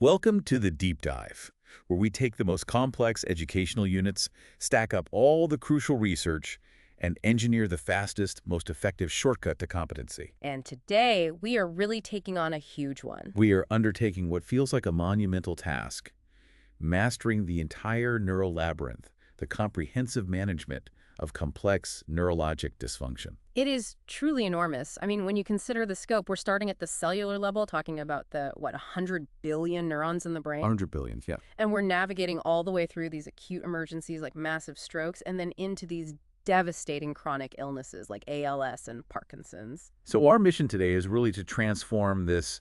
Welcome to the Deep Dive, where we take the most complex educational units, stack up all the crucial research, and engineer the fastest, most effective shortcut to competency. And today, we are really taking on a huge one. We are undertaking what feels like a monumental task, mastering the entire neural labyrinth, the comprehensive management of complex neurologic dysfunction. It is truly enormous. I mean, when you consider the scope, we're starting at the cellular level, talking about the, 100 billion neurons in the brain. 100 billion, yeah. And we're navigating all the way through these acute emergencies like massive strokes and then into these devastating chronic illnesses like ALS and Parkinson's. So our mission today is really to transform this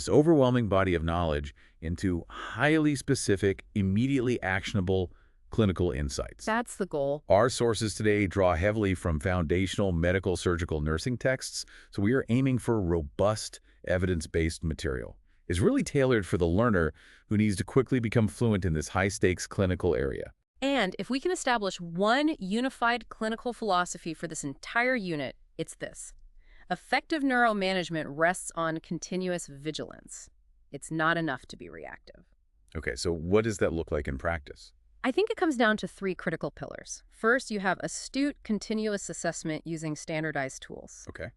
overwhelming body of knowledge into highly specific, immediately actionable clinical insights. That's the goal. Our sources today draw heavily from foundational medical surgical nursing texts, so we are aiming for robust, evidence-based material. It's really tailored for the learner who needs to quickly become fluent in this high-stakes clinical area. And if we can establish one unified clinical philosophy for this entire unit, it's this. Effective neuromanagement rests on continuous vigilance. It's not enough to be reactive. Okay, so what does that look like in practice? I think it comes down to three critical pillars. First, you have astute continuous assessment using standardized tools. Okay.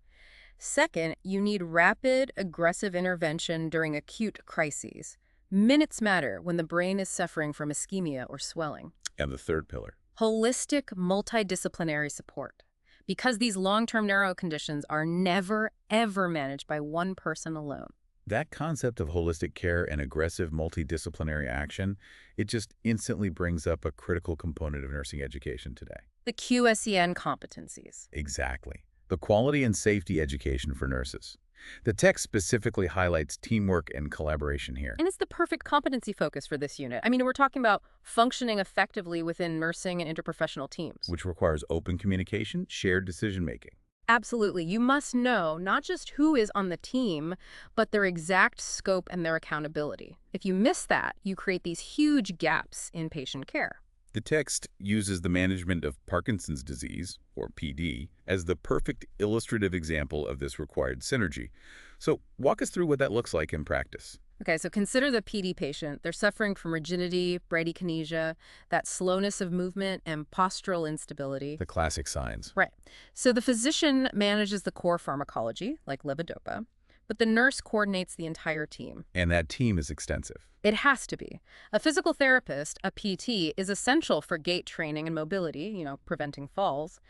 Second, you need rapid, aggressive intervention during acute crises. Minutes matter when the brain is suffering from ischemia or swelling. And the third pillar? Holistic, multidisciplinary support. Because these long-term neuro conditions are never, ever managed by one person alone. That concept of holistic care and aggressive multidisciplinary action, it just instantly brings up a critical component of nursing education today. The QSEN competencies. Exactly. The quality and safety education for nurses. The text specifically highlights teamwork and collaboration here. And it's the perfect competency focus for this unit. I mean, we're talking about functioning effectively within nursing and interprofessional teams. Which requires open communication, shared decision-making. Absolutely. You must know not just who is on the team, but their exact scope and their accountability. If you miss that, you create these huge gaps in patient care. The text uses the management of Parkinson's disease, or PD, as the perfect illustrative example of this required synergy. So walk us through what that looks like in practice. Okay, so consider the PD patient. They're suffering from rigidity, bradykinesia, that slowness of movement, and postural instability. The classic signs. Right. So the physician manages the core pharmacology, like levodopa, but the nurse coordinates the entire team. And that team is extensive. It has to be. A physical therapist, a PT, is essential for gait training and mobility, preventing falls.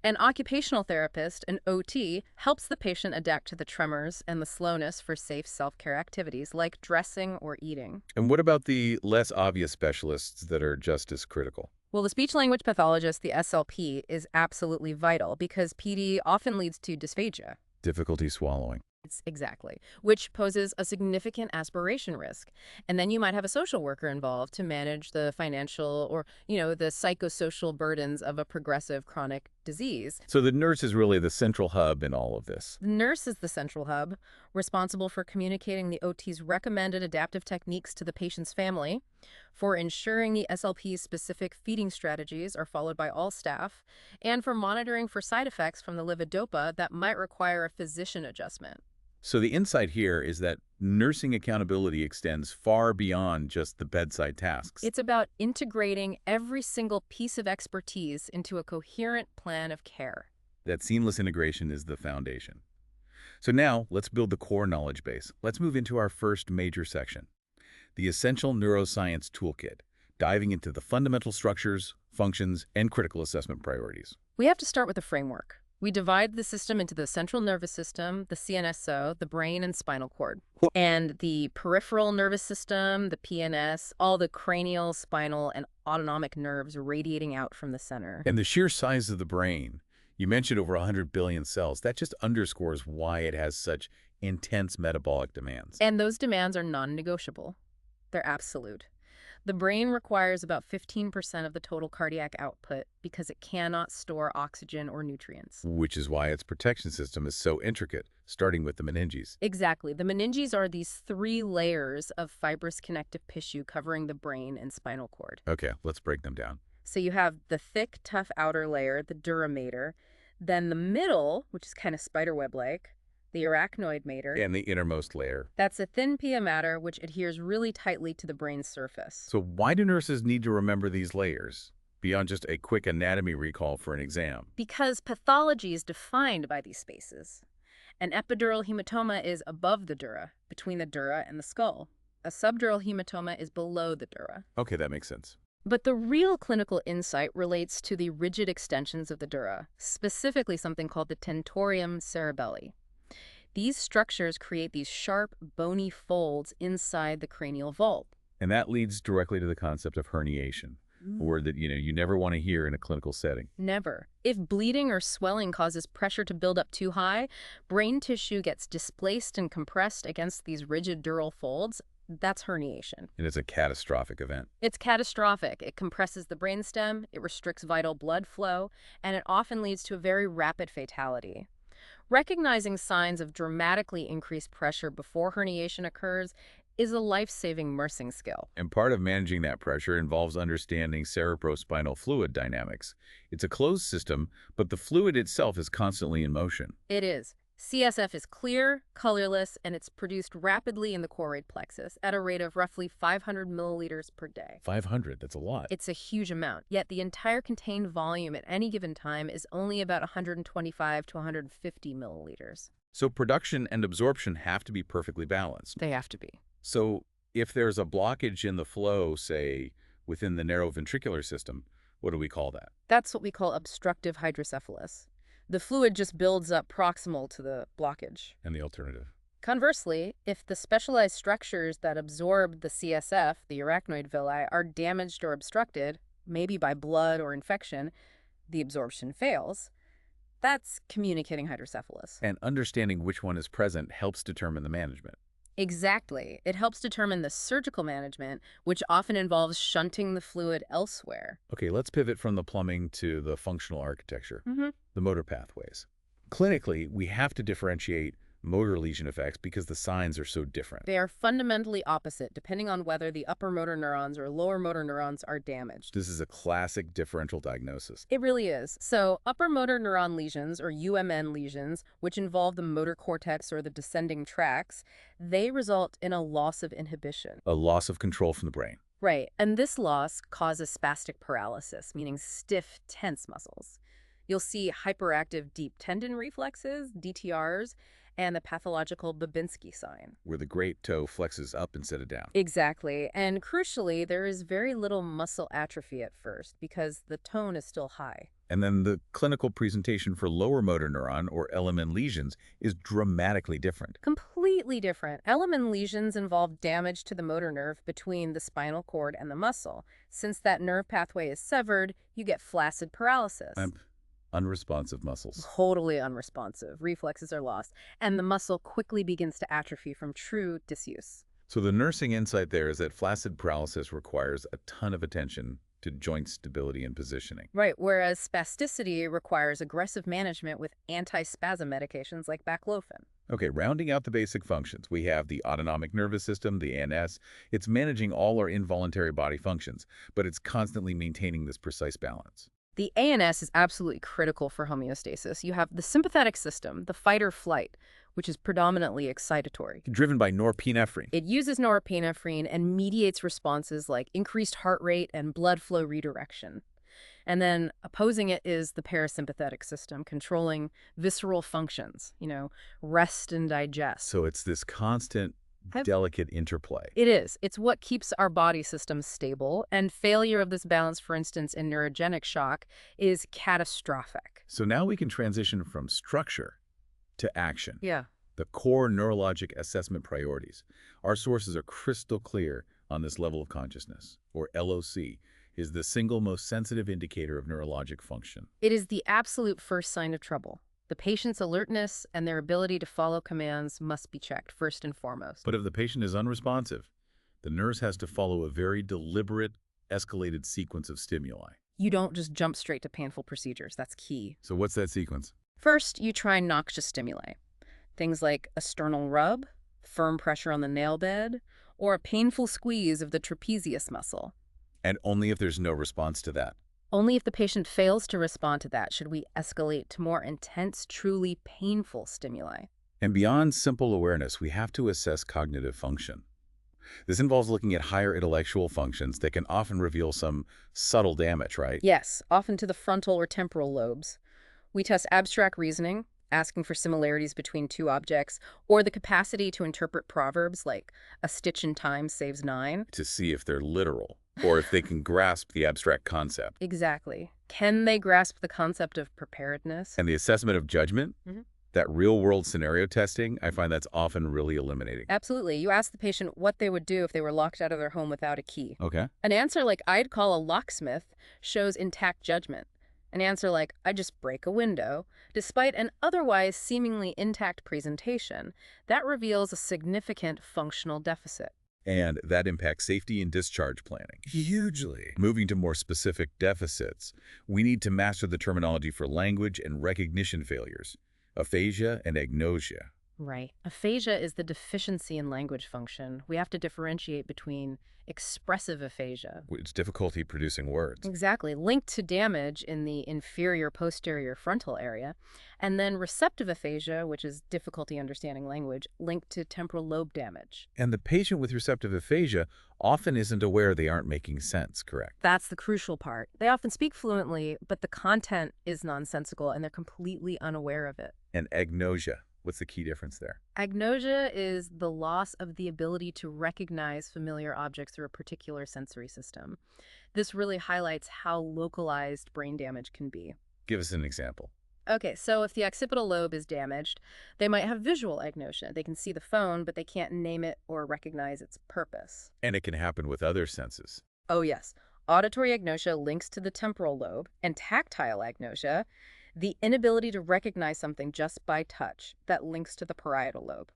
An occupational therapist, an OT, helps the patient adapt to the tremors and the slowness for safe self-care activities like dressing or eating. And what about the less obvious specialists that are just as critical? Well, the speech-language pathologist, the SLP, is absolutely vital because PD often leads to dysphagia. Difficulty swallowing. Exactly, which poses a significant aspiration risk. And then you might have a social worker involved to manage the financial or, the psychosocial burdens of a progressive chronic disease. So the nurse is really the central hub in all of this. The nurse is the central hub, responsible for communicating the OT's recommended adaptive techniques to the patient's family, for ensuring the SLP's specific feeding strategies are followed by all staff, and for monitoring for side effects from the levodopa that might require a physician adjustment. So the insight here is that nursing accountability extends far beyond just the bedside tasks. It's about integrating every single piece of expertise into a coherent plan of care. That seamless integration is the foundation. So now, let's build the core knowledge base. Let's move into our first major section, the Essential Neuroscience Toolkit, diving into the fundamental structures, functions, and critical assessment priorities. We have to start with a framework. We divide the system into the central nervous system, the CNSO, the brain and spinal cord, and the peripheral nervous system, the PNS, all the cranial, spinal, and autonomic nerves radiating out from the center. And the sheer size of the brain, you mentioned over 100 billion cells, that just underscores why it has such intense metabolic demands. And those demands are non-negotiable. They're absolute. The brain requires about 15% of the total cardiac output because it cannot store oxygen or nutrients. Which is why its protection system is so intricate, starting with the meninges. Exactly. The meninges are these 3 layers of fibrous connective tissue covering the brain and spinal cord. Okay, let's break them down. So you have the thick, tough outer layer, the dura mater, then the middle, which is kind of spiderweb-like, the arachnoid mater. And the innermost layer. That's a thin pia mater which adheres really tightly to the brain's surface. So why do nurses need to remember these layers, beyond just a quick anatomy recall for an exam? Because pathology is defined by these spaces. An epidural hematoma is above the dura, between the dura and the skull. A subdural hematoma is below the dura. Okay, that makes sense. But the real clinical insight relates to the rigid extensions of the dura, specifically something called the tentorium cerebelli. These structures create these sharp, bony folds inside the cranial vault. And that leads directly to the concept of herniation, a word that, you never want to hear in a clinical setting. Never. If bleeding or swelling causes pressure to build up too high, brain tissue gets displaced and compressed against these rigid dural folds. That's herniation. And it's a catastrophic event. It's catastrophic. It compresses the brainstem, it restricts vital blood flow, and it often leads to a very rapid fatality. Recognizing signs of dramatically increased pressure before herniation occurs is a life-saving nursing skill. And part of managing that pressure involves understanding cerebrospinal fluid dynamics. It's a closed system, but the fluid itself is constantly in motion. It is. CSF is clear, colorless, and it's produced rapidly in the choroid plexus at a rate of roughly 500 milliliters per day. 500, that's a lot. It's a huge amount, yet the entire contained volume at any given time is only about 125 to 150 milliliters. So production and absorption have to be perfectly balanced. They have to be. So if there's a blockage in the flow, say, within the narrow ventricular system, what do we call that? That's what we call obstructive hydrocephalus. The fluid just builds up proximal to the blockage. And the alternative? Conversely, if the specialized structures that absorb the CSF, the arachnoid villi, are damaged or obstructed, maybe by blood or infection, the absorption fails. That's communicating hydrocephalus. And understanding which one is present helps determine the management. Exactly. It helps determine the surgical management, which often involves shunting the fluid elsewhere. Okay, let's pivot from the plumbing to the functional architecture, Mm-hmm. the motor pathways. Clinically, we have to differentiate motor lesion effects because the signs are so different. They are fundamentally opposite depending on whether the upper motor neurons or lower motor neurons are damaged. This is a classic differential diagnosis. It really is. So upper motor neuron lesions, or UMN lesions, which involve the motor cortex or the descending tracts, they result in a loss of inhibition. A loss of control from the brain. Right, and this loss causes spastic paralysis, meaning stiff, tense muscles. You'll see hyperactive deep tendon reflexes, DTRs, and the pathological Babinski sign. Where the great toe flexes up instead of down. Exactly, and crucially, there is very little muscle atrophy at first because the tone is still high. And then the clinical presentation for lower motor neuron, or LMN lesions, is dramatically different. Completely different. LMN lesions involve damage to the motor nerve between the spinal cord and the muscle. Since that nerve pathway is severed, you get flaccid paralysis. Unresponsive muscles. Totally unresponsive. Reflexes are lost, and the muscle quickly begins to atrophy from true disuse. So the nursing insight there is that flaccid paralysis requires a ton of attention to joint stability and positioning. Right, whereas spasticity requires aggressive management with anti-spasm medications like baclofen. Okay, rounding out the basic functions, we have the autonomic nervous system, the ANS. It's managing all our involuntary body functions, but it's constantly maintaining this precise balance. The ANS is absolutely critical for homeostasis. You have the sympathetic system, the fight or flight, which is predominantly excitatory. Driven by norepinephrine. It uses norepinephrine and mediates responses like increased heart rate and blood flow redirection. And then opposing it is the parasympathetic system, controlling visceral functions, rest and digest. So it's this constant, delicate interplay. It is. It's what keeps our body system stable, and failure of this balance, for instance, in neurogenic shock, is catastrophic. So now we can transition from structure to action. Yeah. The core neurologic assessment priorities. Our sources are crystal clear on this level of consciousness, or LOC, is the single most sensitive indicator of neurologic function. It is the absolute first sign of trouble. The patient's alertness and their ability to follow commands must be checked first and foremost. But if the patient is unresponsive, the nurse has to follow a very deliberate, escalated sequence of stimuli. You don't just jump straight to painful procedures. That's key. So what's that sequence? First, you try noxious stimuli. Things like a sternal rub, firm pressure on the nail bed, or a painful squeeze of the trapezius muscle. And only if there's no response to that. Only if the patient fails to respond to that should we escalate to more intense, truly painful stimuli. And beyond simple awareness, we have to assess cognitive function. This involves looking at higher intellectual functions that can often reveal some subtle damage, right? Yes, often to the frontal or temporal lobes. We test abstract reasoning, asking for similarities between two objects, or the capacity to interpret proverbs like "a stitch in time saves nine." To see if they're literal, or if they can grasp the abstract concept. Exactly. Can they grasp the concept of preparedness? And the assessment of judgment, that real-world scenario testing, I find that's often really eliminating. Absolutely. You ask the patient what they would do if they were locked out of their home without a key. Okay. An answer like "I'd call a locksmith" shows intact judgment. An answer like "I just break a window," despite an otherwise seemingly intact presentation, that reveals a significant functional deficit. And that impacts safety and discharge planning. Hugely. Moving to more specific deficits, we need to master the terminology for language and recognition failures, aphasia and agnosia. Right. Aphasia is the deficiency in language function. We have to differentiate between expressive aphasia. It's difficulty producing words. Exactly, linked to damage in the inferior posterior frontal area, and then receptive aphasia, which is difficulty understanding language, linked to temporal lobe damage. And the patient with receptive aphasia often isn't aware they aren't making sense, correct? That's the crucial part. They often speak fluently, but the content is nonsensical, and they're completely unaware of it. And agnosia. What's the key difference there? Agnosia is the loss of the ability to recognize familiar objects through a particular sensory system. This really highlights how localized brain damage can be. Give us an example. Okay, so if the occipital lobe is damaged, they might have visual agnosia. They can see the phone, but they can't name it or recognize its purpose. And it can happen with other senses. Oh yes, auditory agnosia links to the temporal lobe, and tactile agnosia, the inability to recognize something just by touch, that links to the parietal lobe.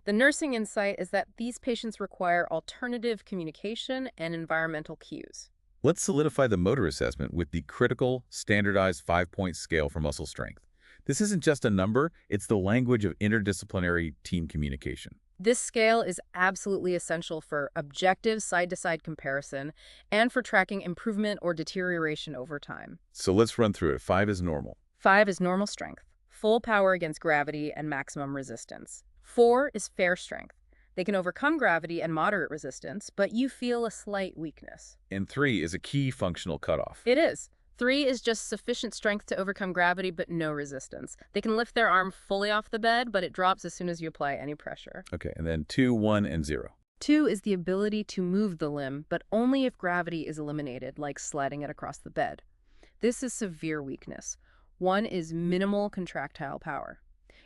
The nursing insight is that these patients require alternative communication and environmental cues. Let's solidify the motor assessment with the critical, standardized 5-point scale for muscle strength. This isn't just a number, it's the language of interdisciplinary team communication. This scale is absolutely essential for objective side-to-side comparison and for tracking improvement or deterioration over time. So let's run through it. 5 is normal. 5 is normal strength, full power against gravity and maximum resistance. 4 is fair strength. They can overcome gravity and moderate resistance, but you feel a slight weakness. And 3 is a key functional cutoff. It is. 3 is just sufficient strength to overcome gravity, but no resistance. They can lift their arm fully off the bed, but it drops as soon as you apply any pressure. Okay, and then 2, 1, and 0. 2 is the ability to move the limb, but only if gravity is eliminated, like sliding it across the bed. This is severe weakness. 1 is minimal contractile power.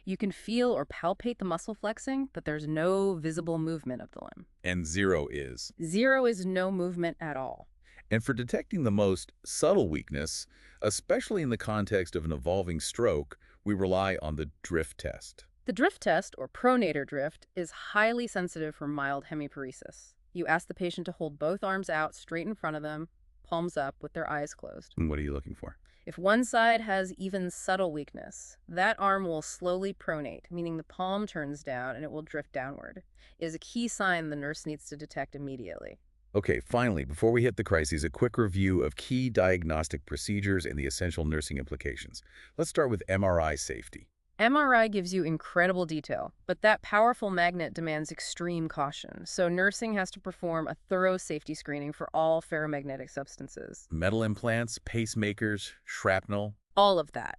You can feel or palpate the muscle flexing, but there's no visible movement of the limb. And 0 is. 0 is no movement at all. And for detecting the most subtle weakness, especially in the context of an evolving stroke, we rely on the drift test. The drift test, or pronator drift, is highly sensitive for mild hemiparesis. You ask the patient to hold both arms out straight in front of them, palms up, with their eyes closed. And what are you looking for? If one side has even subtle weakness, that arm will slowly pronate, meaning the palm turns down and it will drift downward. It is a key sign the nurse needs to detect immediately. Okay, finally, before we hit the crises, a quick review of key diagnostic procedures and the essential nursing implications. Let's start with MRI safety. MRI gives you incredible detail, but that powerful magnet demands extreme caution, so nursing has to perform a thorough safety screening for all ferromagnetic substances. Metal implants, pacemakers, shrapnel. All of that.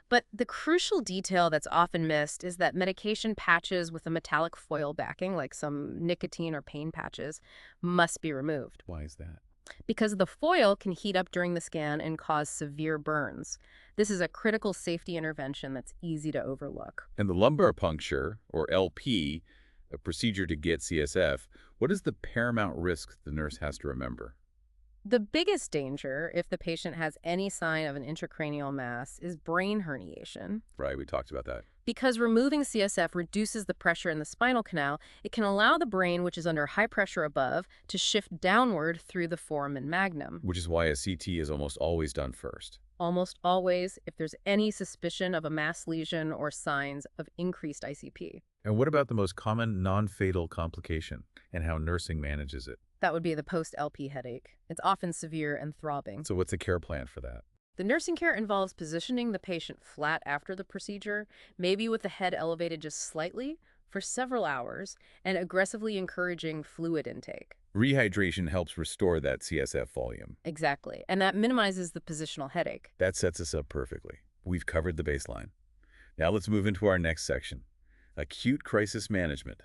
But the crucial detail that's often missed is that medication patches with a metallic foil backing, like some nicotine or pain patches, must be removed. Why is that? Because the foil can heat up during the scan and cause severe burns. This is a critical safety intervention that's easy to overlook. And the lumbar puncture, or LP, a procedure to get CSF, what is the paramount risk the nurse has to remember? The biggest danger, if the patient has any sign of an intracranial mass, is brain herniation. Right, we talked about that. Because removing CSF reduces the pressure in the spinal canal, it can allow the brain, which is under high pressure above, to shift downward through the foramen magnum. Which is why a CT is almost always done first. Almost always, if there's any suspicion of a mass lesion or signs of increased ICP. And what about the most common non-fatal complication and how nursing manages it? That would be the post-LP headache. It's often severe and throbbing. So what's the care plan for that? The nursing care involves positioning the patient flat after the procedure, maybe with the head elevated just slightly, for several hours, and aggressively encouraging fluid intake. Rehydration helps restore that CSF volume. Exactly. And that minimizes the positional headache. That sets us up perfectly. We've covered the baseline. Now let's move into our next section, acute crisis management,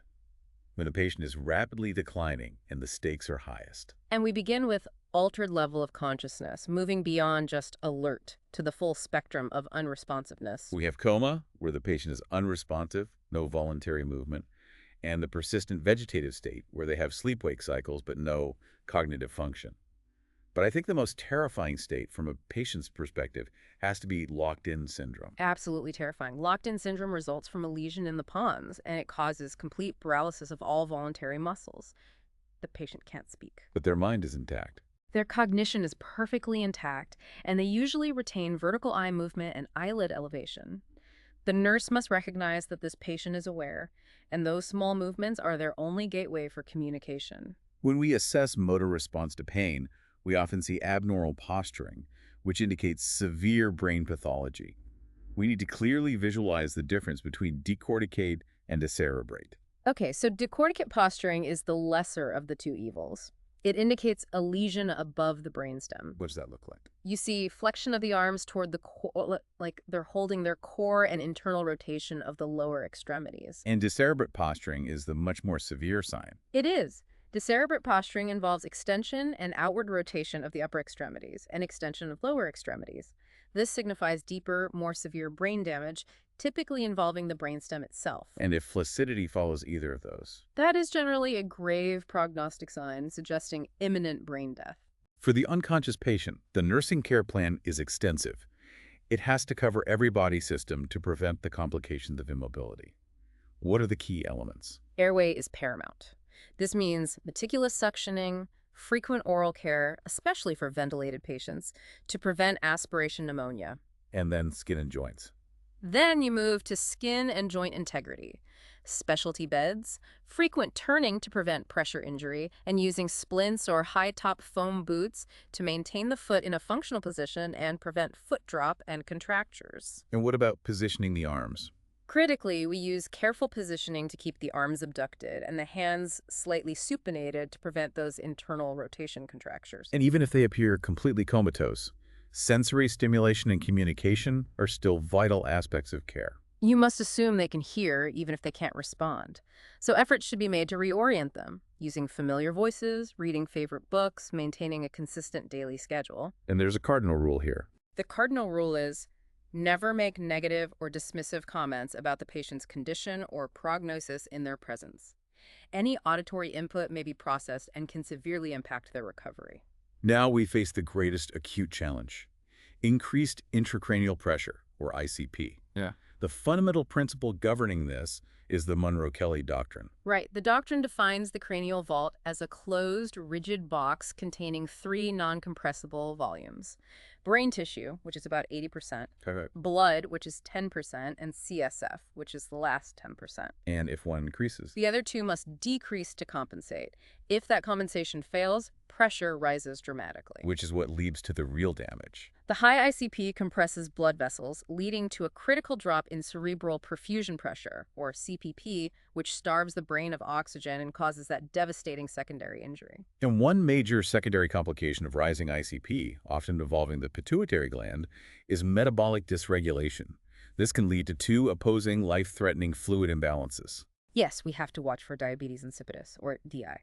when the patient is rapidly declining and the stakes are highest. And we begin with altered level of consciousness, moving beyond just alert to the full spectrum of unresponsiveness. We have coma, where the patient is unresponsive, no voluntary movement, and the persistent vegetative state, where they have sleep-wake cycles but no cognitive function. But I think the most terrifying state from a patient's perspective has to be locked-in syndrome. Absolutely terrifying. Locked-in syndrome results from a lesion in the pons, and it causes complete paralysis of all voluntary muscles. The patient can't speak. But their mind is intact. Their cognition is perfectly intact, and they usually retain vertical eye movement and eyelid elevation. The nurse must recognize that this patient is aware, and those small movements are their only gateway for communication. When we assess motor response to pain, we often see abnormal posturing, which indicates severe brain pathology. We need to clearly visualize the difference between decorticate and decerebrate. Okay, so decorticate posturing is the lesser of the two evils. It indicates a lesion above the brainstem. What does that look like? You see flexion of the arms toward the core, like they're holding their core, and internal rotation of the lower extremities. And decerebrate posturing is the much more severe sign. It is. Decerebrate posturing involves extension and outward rotation of the upper extremities and extension of lower extremities. This signifies deeper, more severe brain damage, typically involving the brainstem itself. And if flaccidity follows either of those? That is generally a grave prognostic sign suggesting imminent brain death. For the unconscious patient, the nursing care plan is extensive. It has to cover every body system to prevent the complications of immobility. What are the key elements? Airway is paramount. This means meticulous suctioning, frequent oral care, especially for ventilated patients, to prevent aspiration pneumonia. And then skin and joints. Then you move to skin and joint integrity, specialty beds, frequent turning to prevent pressure injury, and using splints or high-top foam boots to maintain the foot in a functional position and prevent foot drop and contractures. And what about positioning the arms? Critically, we use careful positioning to keep the arms abducted and the hands slightly supinated to prevent those internal rotation contractures. And even if they appear completely comatose, sensory stimulation and communication are still vital aspects of care. You must assume they can hear even if they can't respond. So efforts should be made to reorient them, using familiar voices, reading favorite books, maintaining a consistent daily schedule. And there's a cardinal rule here. The cardinal rule is never make negative or dismissive comments about the patient's condition or prognosis in their presence. Any auditory input may be processed and can severely impact their recovery. Now we face the greatest acute challenge, increased intracranial pressure, or ICP. Yeah. The fundamental principle governing this is the Monro-Kellie doctrine. Right. The doctrine defines the cranial vault as a closed, rigid box containing 3 non-compressible volumes. Brain tissue, which is about 80%, Correct. blood, which is 10%, and CSF, which is the last 10%. And if one increases, The other two must decrease to compensate. If that compensation fails, pressure rises dramatically. which is what leads to the real damage. The high ICP compresses blood vessels, leading to a critical drop in cerebral perfusion pressure, or CPP, which starves the brain of oxygen and causes that devastating secondary injury. And one major secondary complication of rising ICP, often involving the pituitary gland, is metabolic dysregulation. This can lead to 2 opposing life-threatening fluid imbalances. Yes, we have to watch for diabetes insipidus, or DI.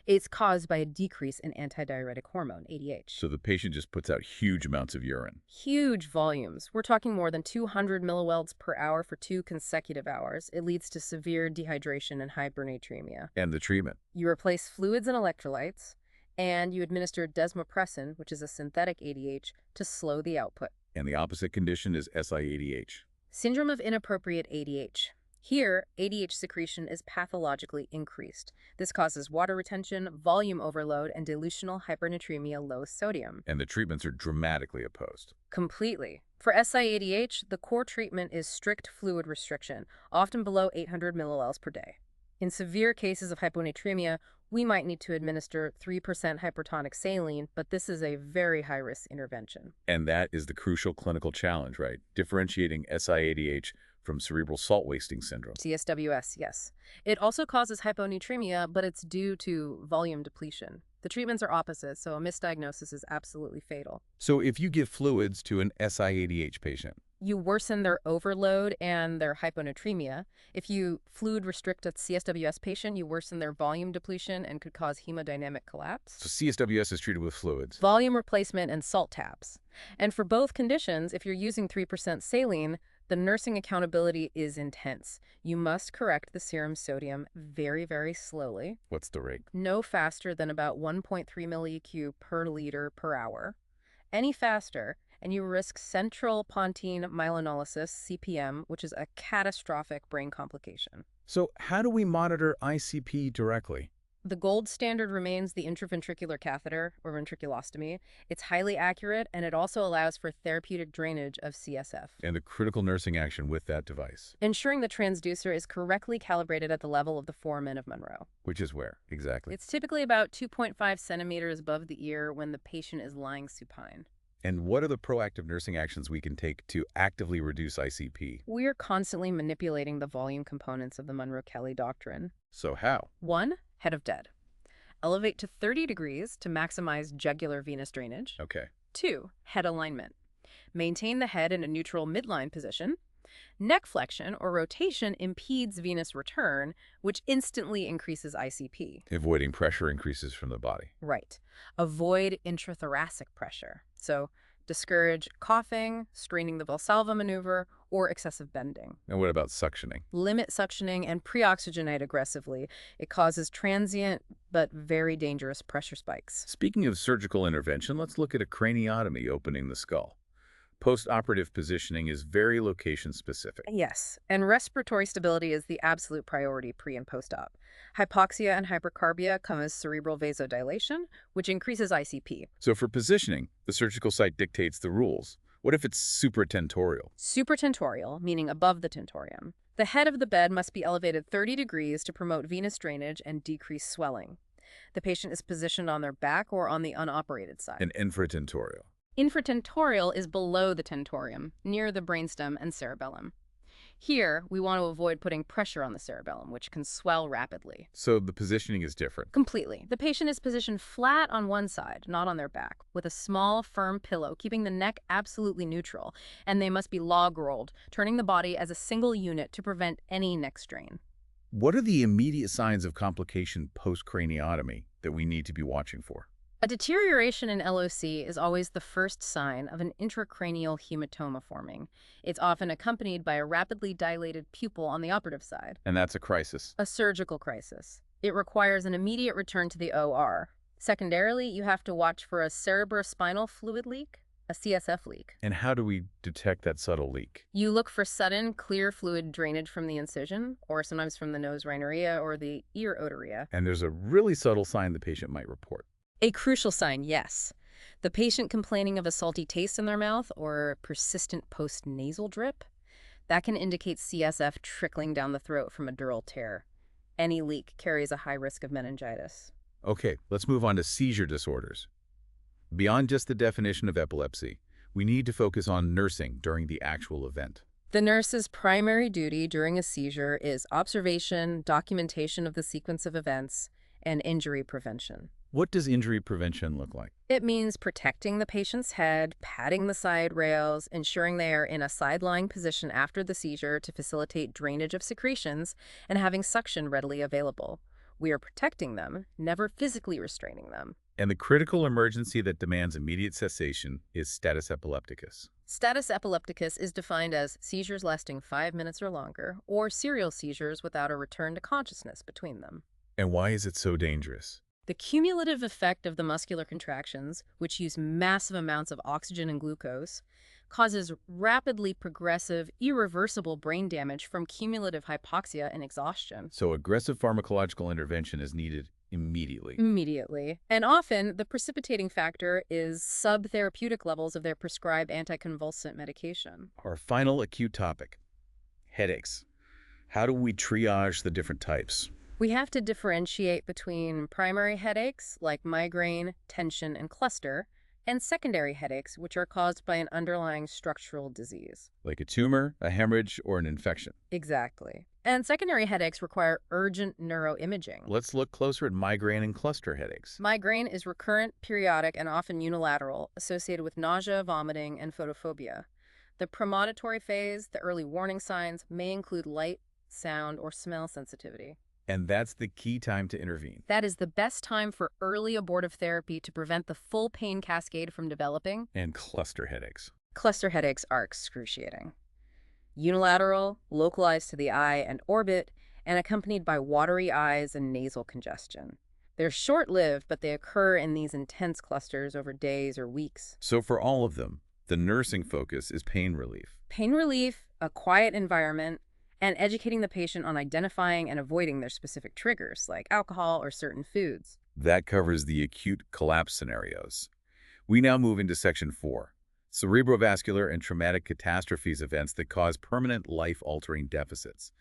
It's caused by a decrease in antidiuretic hormone, ADH. So the patient just puts out huge amounts of urine. Huge volumes. We're talking more than 200 milliwelds per hour for 2 consecutive hours. It leads to severe dehydration and hypernatremia. And the treatment. You replace fluids and electrolytes, and you administer desmopressin, which is a synthetic ADH, to slow the output. And the opposite condition is SIADH. Syndrome of inappropriate ADH. Here, ADH secretion is pathologically increased. This causes water retention, volume overload, and dilutional hypernatremia low sodium. And the treatments are dramatically opposed. Completely. For SIADH, the core treatment is strict fluid restriction, often below 800 milliliters per day. In severe cases of hyponatremia, We might need to administer 3% hypertonic saline, but this is a very high-risk intervention. And that is the crucial clinical challenge, right? Differentiating SIADH from cerebral salt wasting syndrome. CSWS, yes. It also causes hyponatremia, but it's due to volume depletion. The treatments are opposite, so a misdiagnosis is absolutely fatal. So if you give fluids to an SIADH patient, You worsen their overload and their hyponatremia. If you fluid restrict a CSWS patient, you worsen their volume depletion and could cause hemodynamic collapse. so CSWS is treated with fluids. Volume replacement and salt taps. And for both conditions, if you're using 3% saline, the nursing accountability is intense. You must correct the serum sodium very, very slowly, What's the rate? no faster than about 1.3 millieq per liter per hour. Any faster, and you risk central pontine myelonolysis, CPM, which is a catastrophic brain complication. So how do we monitor ICP directly? The gold standard remains the intraventricular catheter, or ventriculostomy. It's highly accurate, and it also allows for therapeutic drainage of CSF. And the critical nursing action with that device, Ensuring the transducer is correctly calibrated at the level of the foramen of Monro. which is where exactly? It's typically about 2.5 centimeters above the ear when the patient is lying supine. And what are the proactive nursing actions we can take to actively reduce ICP? We are constantly manipulating the volume components of the Monro-Kellie doctrine. So how? 1. Head of dead. Elevate to 30 degrees to maximize jugular venous drainage. Okay. 2. Head alignment. Maintain the head in a neutral midline position. Neck flexion or rotation impedes venous return, which instantly increases ICP. Avoiding pressure increases from the body. Right. Avoid intrathoracic pressure. So discourage coughing, straining the Valsalva maneuver, or excessive bending. And what about suctioning? Limit suctioning and pre-oxygenate aggressively. It causes transient but very dangerous pressure spikes. Speaking of surgical intervention, let's look at a craniotomy opening the skull. Post-operative positioning is very location-specific. Yes, and respiratory stability is the absolute priority pre- and post-op. Hypoxia and hypercarbia come as cerebral vasodilation, which increases ICP. So for positioning, the surgical site dictates the rules. What if it's supratentorial? Supratentorial, meaning above the tentorium. The head of the bed must be elevated 30 degrees to promote venous drainage and decrease swelling. The patient is positioned on their back or on the unoperated side. And infratentorial. Infratentorial is below the tentorium, near the brainstem and cerebellum. Here, we want to avoid putting pressure on the cerebellum, which can swell rapidly. So the positioning is different. Completely. The patient is positioned flat on one side, not on their back, with a small, firm pillow, keeping the neck absolutely neutral, and they must be log-rolled, turning the body as a single unit to prevent any neck strain. What are the immediate signs of complication post-craniotomy that we need to be watching for? A deterioration in LOC is always the first sign of an intracranial hematoma forming. It's often accompanied by a rapidly dilated pupil on the operative side. And that's a crisis. A surgical crisis. It requires an immediate return to the OR. Secondarily, you have to watch for a cerebrospinal fluid leak, a CSF leak. And how do we detect that subtle leak? You look for sudden, clear fluid drainage from the incision, or sometimes from the nose rhinorrhea or the ear otorrhea. And there's a really subtle sign the patient might report. A crucial sign, yes. The patient complaining of a salty taste in their mouth or persistent post-nasal drip. That can indicate CSF trickling down the throat from a dural tear. Any leak carries a high risk of meningitis. Okay, let's move on to seizure disorders. Beyond just the definition of epilepsy, we need to focus on nursing during the actual event. The nurse's primary duty during a seizure is observation, documentation of the sequence of events, and injury prevention. What does injury prevention look like? It means protecting the patient's head, patting the side rails, ensuring they are in a side-lying position after the seizure to facilitate drainage of secretions, and having suction readily available. We are protecting them, never physically restraining them. And the critical emergency that demands immediate cessation is status epilepticus. Status epilepticus is defined as seizures lasting 5 minutes or longer, or serial seizures without a return to consciousness between them. And why is it so dangerous? The cumulative effect of the muscular contractions, which use massive amounts of oxygen and glucose, causes rapidly progressive, irreversible brain damage from cumulative hypoxia and exhaustion. So aggressive pharmacological intervention is needed immediately. Immediately. And often, the precipitating factor is subtherapeutic levels of their prescribed anticonvulsant medication. Our final acute topic, headaches. How do we triage the different types? We have to differentiate between primary headaches, like migraine, tension, and cluster, and secondary headaches, which are caused by an underlying structural disease. Like a tumor, a hemorrhage, or an infection. Exactly. And secondary headaches require urgent neuroimaging. Let's look closer at migraine and cluster headaches. Migraine is recurrent, periodic, and often unilateral, associated with nausea, vomiting, and photophobia. The premonitory phase, the early warning signs, may include light, sound, or smell sensitivity. And that's the key time to intervene. That is the best time for early abortive therapy to prevent the full pain cascade from developing. And cluster headaches. Cluster headaches are excruciating. Unilateral, localized to the eye and orbit, and accompanied by watery eyes and nasal congestion. They're short-lived, but they occur in these intense clusters over days or weeks. So for all of them, the nursing focus is pain relief. Pain relief, a quiet environment, and educating the patient on identifying and avoiding their specific triggers, like alcohol or certain foods. That covers the acute collapse scenarios. We now move into Section 4, cerebrovascular and traumatic catastrophes events that cause permanent life-altering deficits,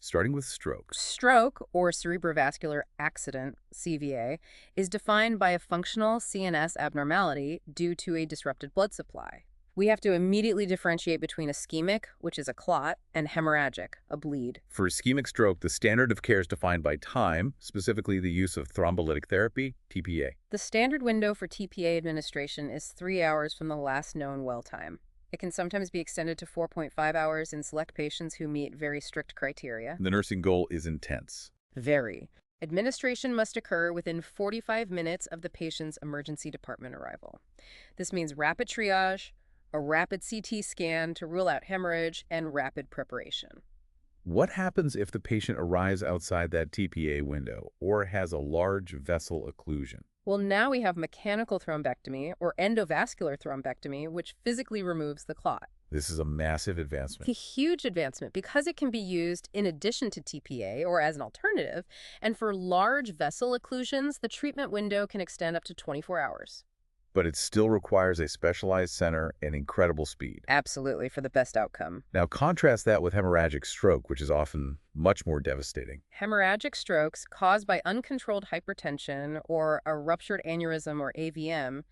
starting with stroke. Stroke, or cerebrovascular accident, CVA, is defined by a functional CNS abnormality due to a disrupted blood supply. We have to immediately differentiate between ischemic, which is a clot, and hemorrhagic, a bleed. For ischemic stroke, the standard of care is defined by time, specifically the use of thrombolytic therapy, TPA. The standard window for TPA administration is 3 hours from the last known well time. It can sometimes be extended to 4.5 hours in select patients who meet very strict criteria. The nursing goal is intense. Very. Administration must occur within 45 minutes of the patient's emergency department arrival. This means rapid triage, a rapid CT scan to rule out hemorrhage, and rapid preparation. What happens if the patient arrives outside that TPA window or has a large vessel occlusion? Well, now we have mechanical thrombectomy or endovascular thrombectomy, which physically removes the clot. This is a massive It's advancement. a huge advancement because it can be used in addition to TPA or as an alternative, and for large vessel occlusions, the treatment window can extend up to 24 hours. But it still requires a specialized center and incredible speed. Absolutely, for the best outcome. Now contrast that with hemorrhagic stroke, which is often much more devastating. Hemorrhagic strokes caused by uncontrolled hypertension or a ruptured aneurysm or AVM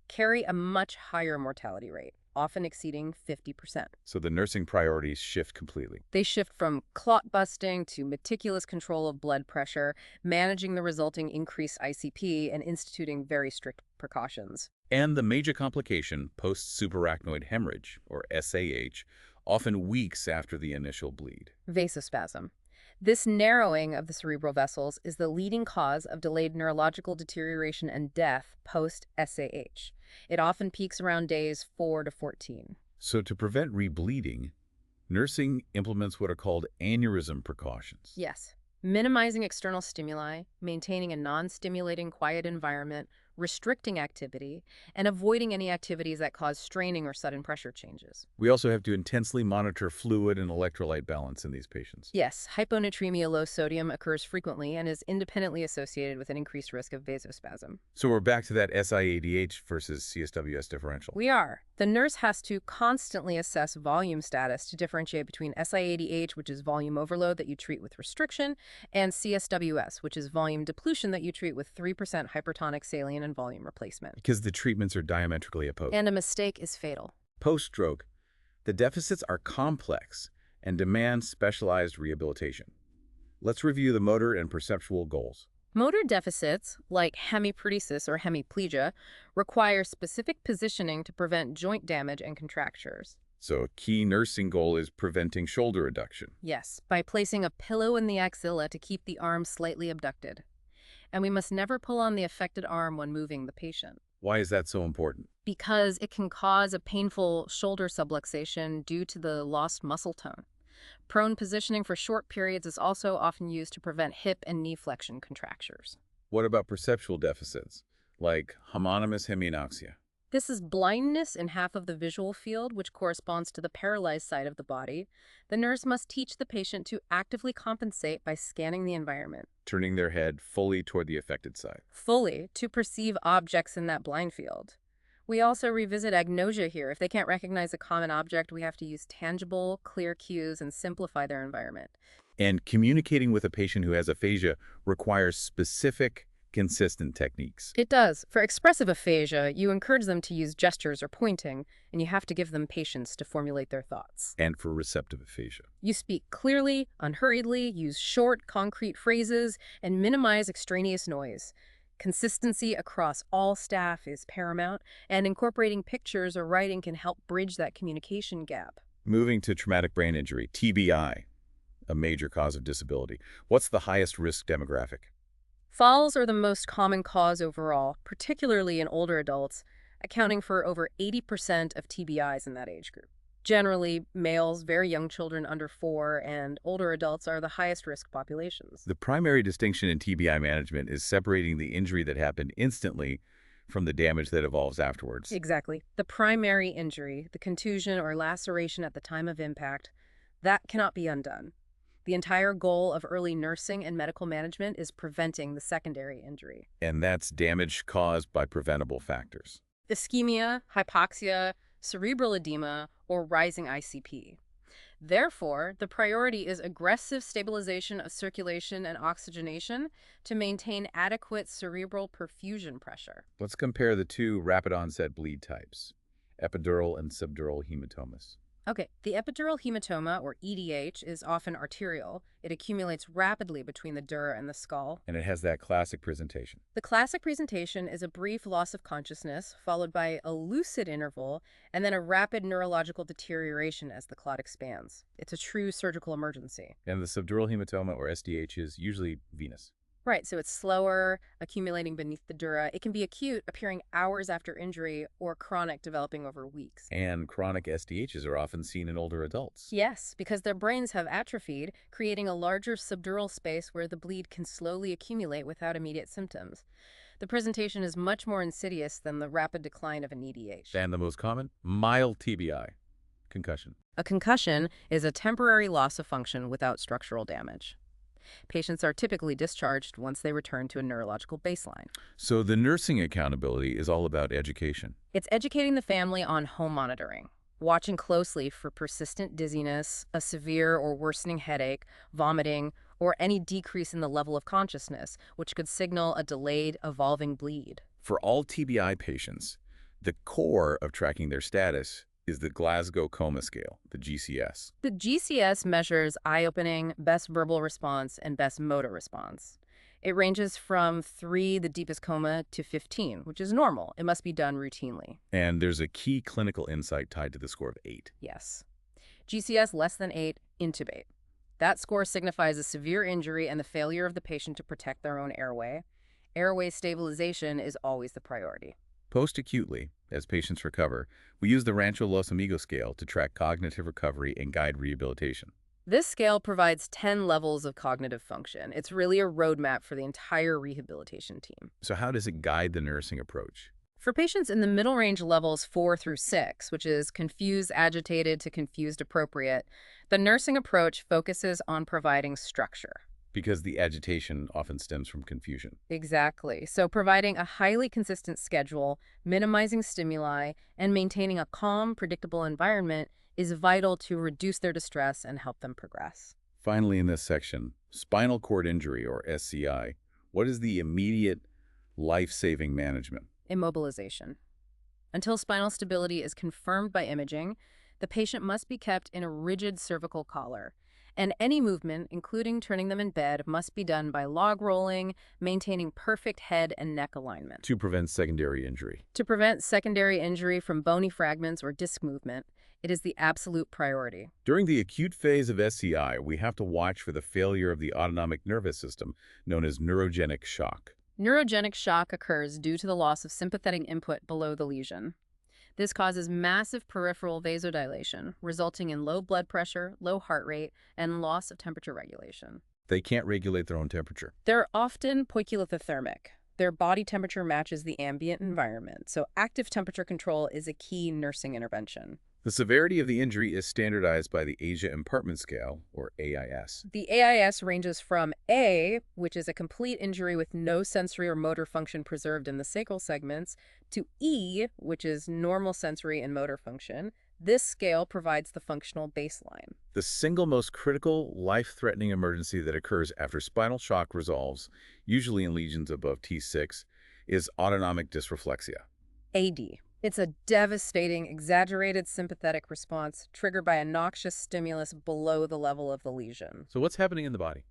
carry a much higher mortality rate, often exceeding 50%. So the nursing priorities shift completely. They shift from clot busting to meticulous control of blood pressure, managing the resulting increased ICP, and instituting very strict precautions. And the major complication, post-subarachnoid hemorrhage, or SAH, often weeks after the initial bleed. Vasospasm. This narrowing of the cerebral vessels is the leading cause of delayed neurological deterioration and death post-SAH. It often peaks around days 4 to 14. So to prevent rebleeding, nursing implements what are called aneurysm precautions. Yes. Minimizing external stimuli, maintaining a non-stimulating quiet environment, restricting activity, and avoiding any activities that cause straining or sudden pressure changes. We also have to intensely monitor fluid and electrolyte balance in these patients. Yes, hyponatremia low sodium occurs frequently and is independently associated with an increased risk of vasospasm. So we're back to that SIADH versus CSWS differential. We are. The nurse has to constantly assess volume status to differentiate between SIADH, which is volume overload that you treat with restriction, and CSWS, which is volume depletion that you treat with 3% hypertonic saline and volume replacement. Because the treatments are diametrically opposed. And a mistake is fatal. Post-stroke, the deficits are complex and demand specialized rehabilitation. Let's review the motor and perceptual goals. Motor deficits, like hemiparesis or hemiplegia, require specific positioning to prevent joint damage and contractures. So a key nursing goal is preventing shoulder adduction. Yes, by placing a pillow in the axilla to keep the arm slightly abducted. And we must never pull on the affected arm when moving the patient, Why is that so important? because it can cause a painful shoulder subluxation due to the lost muscle tone. Prone positioning for short periods is also often used to prevent hip and knee flexion contractures. What about perceptual deficits, like homonymous hemianoxia? This is blindness in half of the visual field, which corresponds to the paralyzed side of the body. The nurse must teach the patient to actively compensate by scanning the environment, Turning their head fully toward the affected side. fully, to perceive objects in that blind field. We also revisit agnosia here. If they can't recognize a common object, we have to use tangible, clear cues and simplify their environment. And communicating with a patient who has aphasia requires specific, consistent techniques. It does. For expressive aphasia, you encourage them to use gestures or pointing, and you have to give them patience to formulate their thoughts. And for receptive aphasia. You speak clearly, unhurriedly, use short, concrete phrases, and minimize extraneous noise. Consistency across all staff is paramount, and incorporating pictures or writing can help bridge that communication gap. Moving to traumatic brain injury, TBI, a major cause of disability. What's the highest risk demographic? Falls are the most common cause overall, particularly in older adults, accounting for over 80% of TBIs in that age group. Generally, males, very young children under 4, and older adults are the highest risk populations. The primary distinction in TBI management is separating the injury that happened instantly from the damage that evolves afterwards. Exactly. The primary injury, the contusion or laceration at the time of impact, that cannot be undone. The entire goal of early nursing and medical management is preventing the secondary injury. And that's damage caused by preventable factors. Ischemia, hypoxia, cerebral edema, or rising ICP. Therefore, the priority is aggressive stabilization of circulation and oxygenation to maintain adequate cerebral perfusion pressure. Let's compare the two rapid onset bleed types, epidural and subdural hematomas. Okay, the epidural hematoma, or EDH, is often arterial. It accumulates rapidly between the dura and the skull. And it has that classic presentation. The classic presentation is a brief loss of consciousness, followed by a lucid interval, and then a rapid neurological deterioration as the clot expands. It's a true surgical emergency. And the subdural hematoma, or SDH, is usually venous. Right, so it's slower, accumulating beneath the dura. It can be acute, appearing hours after injury, or chronic, developing over weeks. And chronic SDHs are often seen in older adults. Yes, because their brains have atrophied, creating a larger subdural space where the bleed can slowly accumulate without immediate symptoms. The presentation is much more insidious than the rapid decline of an EDH. And the most common? Mild TBI, concussion. A concussion is a temporary loss of function without structural damage. Patients are typically discharged once they return to a neurological baseline. So the nursing accountability is all about education. It's educating the family on home monitoring, watching closely for persistent dizziness, a severe or worsening headache, vomiting, or any decrease in the level of consciousness, which could signal a delayed, evolving bleed. For all TBI patients, the core of tracking their status is the Glasgow Coma Scale, the GCS. The GCS measures eye-opening, best verbal response, and best motor response. It ranges from 3, the deepest coma, to 15, which is normal. It must be done routinely. And there's a key clinical insight tied to the score of 8. Yes. GCS less than 8, intubate. That score signifies a severe injury and the failure of the patient to protect their own airway. Airway stabilization is always the priority. Post-acutely, as patients recover, we use the Rancho Los Amigos scale to track cognitive recovery and guide rehabilitation. This scale provides 10 levels of cognitive function. It's really a roadmap for the entire rehabilitation team. So how does it guide the nursing approach? For patients in the middle range levels 4 through 6, which is confused agitated to confused appropriate, the nursing approach focuses on providing structure. Because the agitation often stems from confusion. Exactly. So providing a highly consistent schedule, minimizing stimuli, and maintaining a calm, predictable environment is vital to reduce their distress and help them progress. Finally, in this section, spinal cord injury, or SCI. What is the immediate life-saving management? Immobilization. Until spinal stability is confirmed by imaging, the patient must be kept in a rigid cervical collar. And any movement, including turning them in bed, must be done by log rolling, maintaining perfect head and neck alignment. To prevent secondary injury. To prevent secondary injury from bony fragments or disc movement, it is the absolute priority. During the acute phase of SCI, we have to watch for the failure of the autonomic nervous system, known as neurogenic shock. Neurogenic shock occurs due to the loss of sympathetic input below the lesion. This causes massive peripheral vasodilation, resulting in low blood pressure, low heart rate, and loss of temperature regulation. They can't regulate their own temperature. They're often poikilothermic. Their body temperature matches the ambient environment, so active temperature control is a key nursing intervention. The severity of the injury is standardized by the Asia Impartment Scale, or AIS. The AIS ranges from A, which is a complete injury with no sensory or motor function preserved in the sacral segments, to E, which is normal sensory and motor function, This scale provides the functional baseline. The single most critical, life-threatening emergency that occurs after spinal shock resolves, usually in lesions above T6, is autonomic dysreflexia. AD. It's a devastating, exaggerated sympathetic response triggered by a noxious stimulus below the level of the lesion. So what's happening in the body?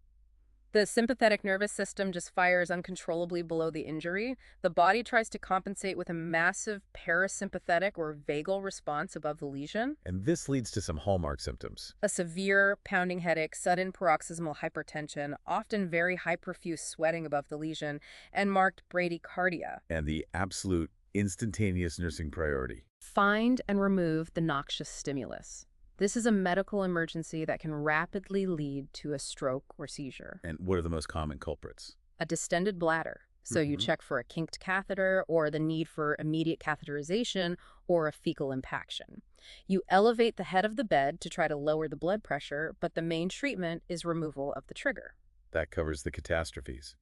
The sympathetic nervous system just fires uncontrollably below the injury. The body tries to compensate with a massive parasympathetic or vagal response above the lesion. And this leads to some hallmark symptoms. A severe pounding headache, sudden paroxysmal hypertension, often very high profuse sweating above the lesion, and marked bradycardia. And the absolute instantaneous nursing priority. Find and remove the noxious stimulus. This is a medical emergency that can rapidly lead to a stroke or seizure. And what are the most common culprits? A distended bladder. So you check for a kinked catheter or the need for immediate catheterization or a fecal impaction. You elevate the head of the bed to try to lower the blood pressure, but the main treatment is removal of the trigger. That covers the catastrophes.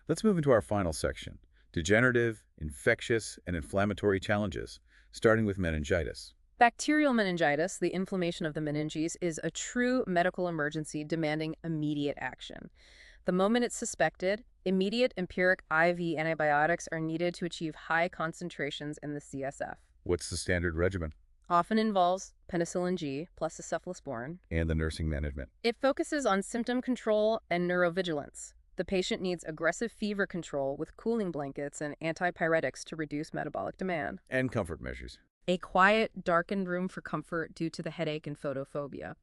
Let's move into our final section: degenerative, infectious, and inflammatory challenges, starting with meningitis. Bacterial meningitis, the inflammation of the meninges, is a true medical emergency demanding immediate action. The moment it's suspected, immediate empiric IV antibiotics are needed to achieve high concentrations in the CSF. What's the standard regimen? Often involves penicillin G plus a cephalosporin. And the nursing management. It focuses on symptom control and neurovigilance. The patient needs aggressive fever control with cooling blankets and antipyretics to reduce metabolic demand. And comfort measures. A quiet, darkened room for comfort due to the headache and photophobia.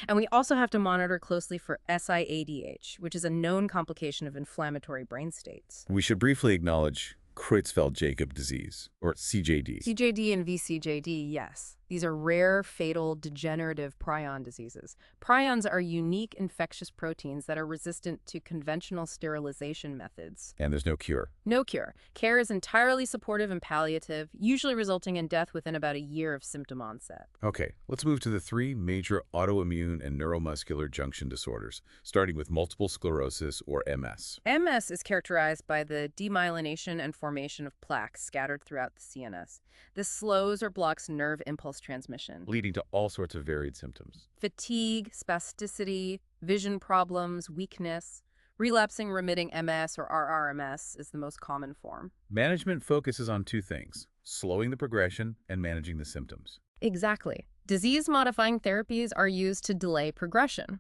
And we also have to monitor closely for SIADH, which is a known complication of inflammatory brain states. We should briefly acknowledge Creutzfeldt-Jakob disease, or CJD. CJD and VCJD, yes. These are rare, fatal, degenerative prion diseases. Prions are unique infectious proteins that are resistant to conventional sterilization methods. And there's no cure. No cure. Care is entirely supportive and palliative, usually resulting in death within about a year of symptom onset. Okay, let's move to the three major autoimmune and neuromuscular junction disorders, starting with multiple sclerosis, or MS. MS is characterized by the demyelination and formation of plaques scattered throughout the CNS. This slows or blocks nerve impulse transmission, Leading to all sorts of varied symptoms. fatigue, spasticity, vision problems, weakness. Relapsing remitting MS or RRMS is the most common form. Management focuses on two things: slowing the progression and managing the symptoms. Exactly. Disease-modifying therapies are used to delay progression.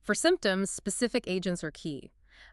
For symptoms, specific agents are key.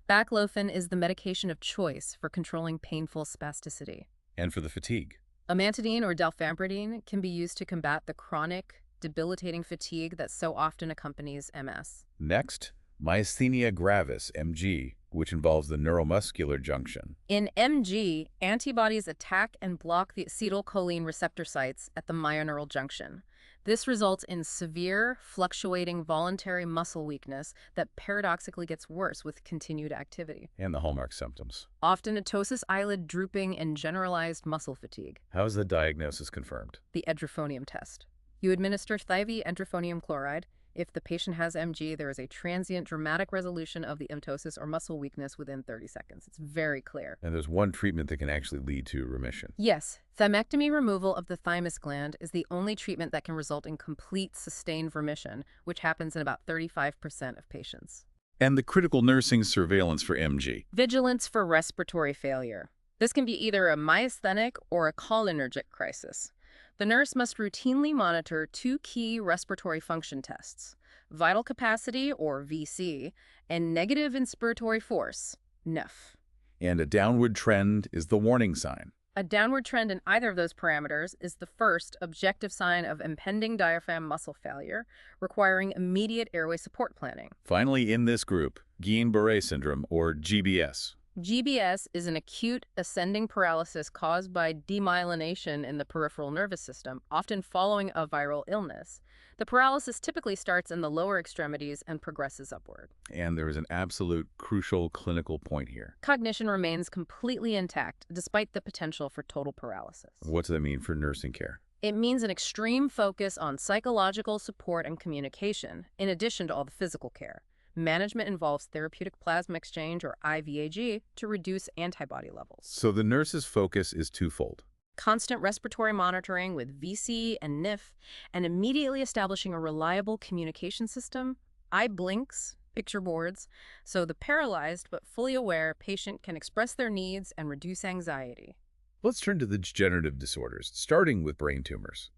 Baclofen is the medication of choice for controlling painful spasticity. And for the fatigue. Amantadine or dalfampridine can be used to combat the chronic, debilitating fatigue that so often accompanies MS. Next, myasthenia gravis, MG, which involves the neuromuscular junction. In MG, antibodies attack and block the acetylcholine receptor sites at the myoneural junction. This results in severe, fluctuating voluntary muscle weakness that paradoxically gets worse with continued activity. And the hallmark symptoms. Often ptosis, eyelid drooping, and generalized muscle fatigue. How is the diagnosis confirmed? The edrophonium test. You administer thivi-edrophonium chloride. If the patient has MG, there is a transient dramatic resolution of the ptosis or muscle weakness within 30 seconds. It's very clear. And there's one treatment that can actually lead to remission. Yes, thymectomy removal of the thymus gland is the only treatment that can result in complete sustained remission, which happens in about 35% of patients. And the critical nursing surveillance for MG. Vigilance for respiratory failure. This can be either a myasthenic or a cholinergic crisis. The nurse must routinely monitor two key respiratory function tests: vital capacity, or VC, and negative inspiratory force, NEF. And a downward trend is the warning sign. A downward trend in either of those parameters is the first objective sign of impending diaphragm muscle failure, requiring immediate airway support planning. Finally, in this group, Guillain-Barre syndrome, or GBS. GBS is an acute ascending paralysis caused by demyelination in the peripheral nervous system, often following a viral illness. The paralysis typically starts in the lower extremities and progresses upward. And there is an absolute crucial clinical point here. Cognition remains completely intact, despite the potential for total paralysis. What does that mean for nursing care? It means an extreme focus on psychological support and communication, in addition to all the physical care. Management involves therapeutic plasma exchange, or IVAG, to reduce antibody levels. So the nurse's focus is twofold: Constant respiratory monitoring with VC and NIF, and immediately establishing a reliable communication system, eye blinks, picture boards, so the paralyzed but fully aware patient can express their needs and reduce anxiety. Let's turn to the degenerative disorders, starting with brain tumors.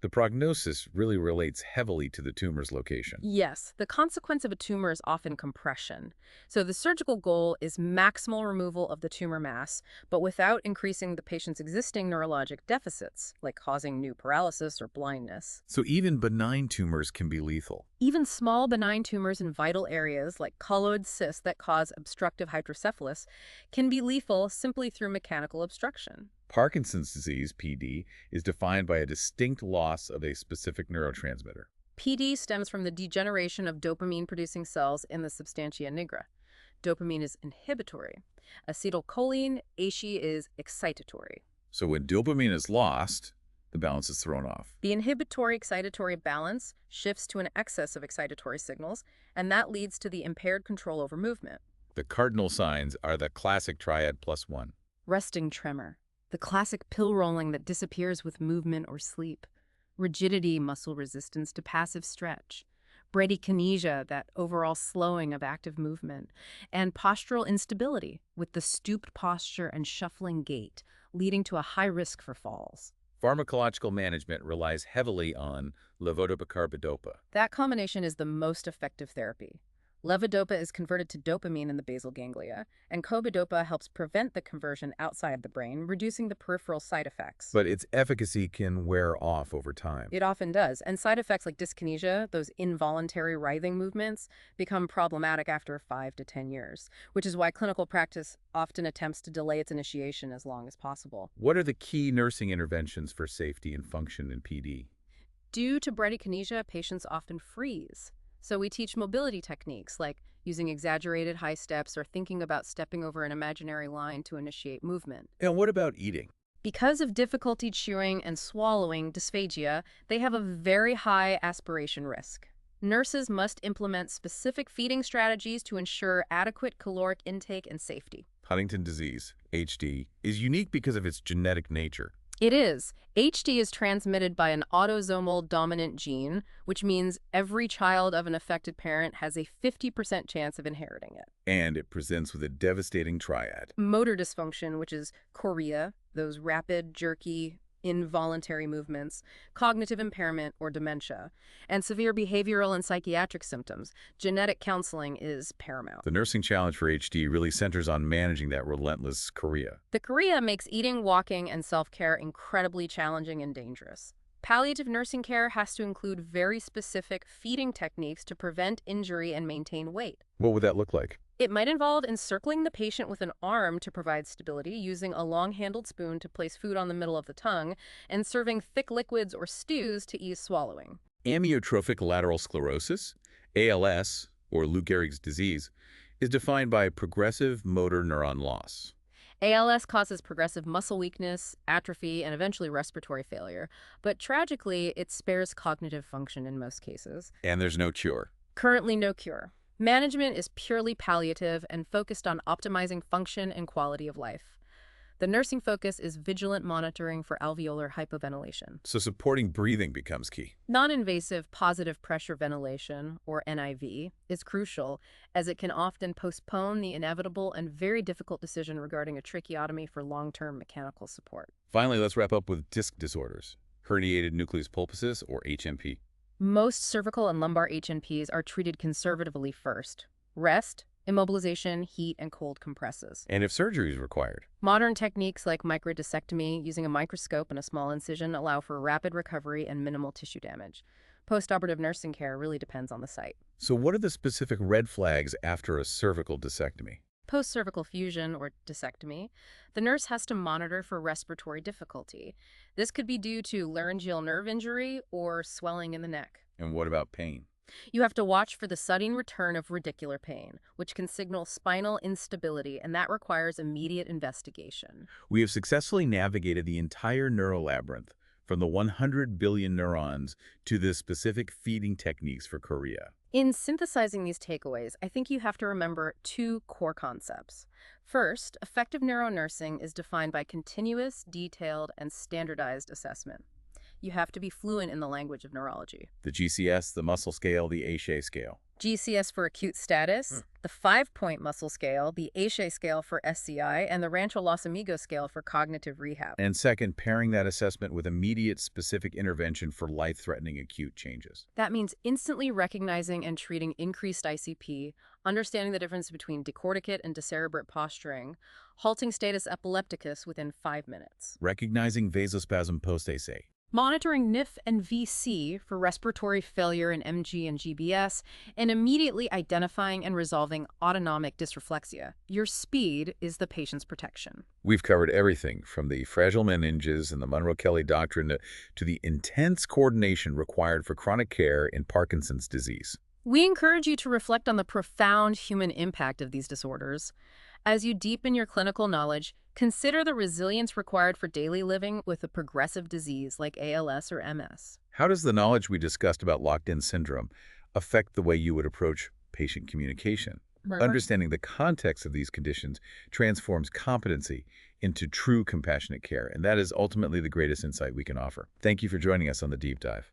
The prognosis really relates heavily to the tumor's location. Yes, the consequence of a tumor is often compression. So the surgical goal is maximal removal of the tumor mass, but without increasing the patient's existing neurologic deficits, like causing new paralysis or blindness. So even benign tumors can be lethal. Even small benign tumors in vital areas, like colloid cysts that cause obstructive hydrocephalus, can be lethal simply through mechanical obstruction. Parkinson's disease, PD, is defined by a distinct loss of a specific neurotransmitter. PD stems from the degeneration of dopamine-producing cells in the substantia nigra. Dopamine is inhibitory. Acetylcholine, ACE, is excitatory. So when dopamine is lost, the balance is thrown off. The inhibitory-excitatory balance shifts to an excess of excitatory signals, and that leads to the impaired control over movement. The cardinal signs are the classic triad +1. Resting tremor, the classic pill rolling that disappears with movement or sleep. Rigidity, muscle resistance to passive stretch. Bradykinesia, that overall slowing of active movement. And postural instability, with the stooped posture and shuffling gait, leading to a high risk for falls. Pharmacological management relies heavily on levodopa-carbidopa. That combination is the most effective therapy. Levodopa is converted to dopamine in the basal ganglia, and carbidopa helps prevent the conversion outside the brain, reducing the peripheral side effects. But its efficacy can wear off over time. It often does, and side effects like dyskinesia, those involuntary writhing movements, become problematic after 5 to 10 years, which is why clinical practice often attempts to delay its initiation as long as possible. What are the key nursing interventions for safety and function in PD? Due to bradykinesia, patients often freeze. So we teach mobility techniques like using exaggerated high steps or thinking about stepping over an imaginary line to initiate movement. And what about eating? Because of difficulty chewing and swallowing dysphagia, they have a very high aspiration risk. Nurses must implement specific feeding strategies to ensure adequate caloric intake and safety. Huntington's disease, HD, is unique because of its genetic nature. It is. HD is transmitted by an autosomal dominant gene, which means every child of an affected parent has a 50% chance of inheriting it. And it presents with a devastating triad. Motor dysfunction, which is chorea, those rapid, jerky, involuntary movements, cognitive impairment or dementia, and severe behavioral and psychiatric symptoms. Genetic counseling is paramount. The nursing challenge for HD really centers on managing that relentless chorea. The chorea makes eating, walking, and self-care incredibly challenging and dangerous. Palliative nursing care has to include very specific feeding techniques to prevent injury and maintain weight. What would that look like? It might involve encircling the patient with an arm to provide stability, using a long-handled spoon to place food on the middle of the tongue, and serving thick liquids or stews to ease swallowing. Amyotrophic lateral sclerosis, ALS, or Lou Gehrig's disease, is defined by progressive motor neuron loss. ALS causes progressive muscle weakness, atrophy, and eventually respiratory failure, but tragically, it spares cognitive function in most cases. And there's no cure. Currently, no cure. Management is purely palliative and focused on optimizing function and quality of life. The nursing focus is vigilant monitoring for alveolar hypoventilation. So supporting breathing becomes key. Non-invasive positive pressure ventilation, or NIV, is crucial, as it can often postpone the inevitable and very difficult decision regarding a tracheotomy for long-term mechanical support. Finally, let's wrap up with disc disorders, herniated nucleus pulposus, or HNP. Most cervical and lumbar HNPs are treated conservatively first. Rest, immobilization, heat, and cold compresses. And if surgery is required? Modern techniques like microdissectomy using a microscope and a small incision allow for rapid recovery and minimal tissue damage. Postoperative nursing care really depends on the site. So what are the specific red flags after a cervical discectomy? Post-cervical fusion, or discectomy, the nurse has to monitor for respiratory difficulty. This could be due to laryngeal nerve injury or swelling in the neck. And what about pain? You have to watch for the sudden return of radicular pain, which can signal spinal instability, and that requires immediate investigation. We have successfully navigated the entire neurolabyrinth, from the 100 billion neurons to the specific feeding techniques for chorea. In synthesizing these takeaways, I think you have to remember two core concepts. First, effective neuronursing is defined by continuous, detailed, and standardized assessment. You have to be fluent in the language of neurology. The GCS, the muscle scale, the Aché scale. GCS for acute status, the 5-point muscle scale, the Aché scale for SCI, and the Rancho Los Amigos scale for cognitive rehab. And second, pairing that assessment with immediate specific intervention for life-threatening acute changes. That means instantly recognizing and treating increased ICP, understanding the difference between decorticate and decerebrate posturing, halting status epilepticus within 5 minutes. Recognizing vasospasm post-Aché. Monitoring NIF and VC for respiratory failure in MG and GBS, and immediately identifying and resolving autonomic dysreflexia. Your speed is the patient's protection. We've covered everything from the fragile meninges and the Monro-Kellie doctrine to the intense coordination required for chronic care in Parkinson's disease. We encourage you to reflect on the profound human impact of these disorders. As you deepen your clinical knowledge, consider the resilience required for daily living with a progressive disease like ALS or MS. How does the knowledge we discussed about locked-in syndrome affect the way you would approach patient communication? Understanding the context of these conditions transforms competency into true compassionate care, and that is ultimately the greatest insight we can offer. Thank you for joining us on the Deep Dive.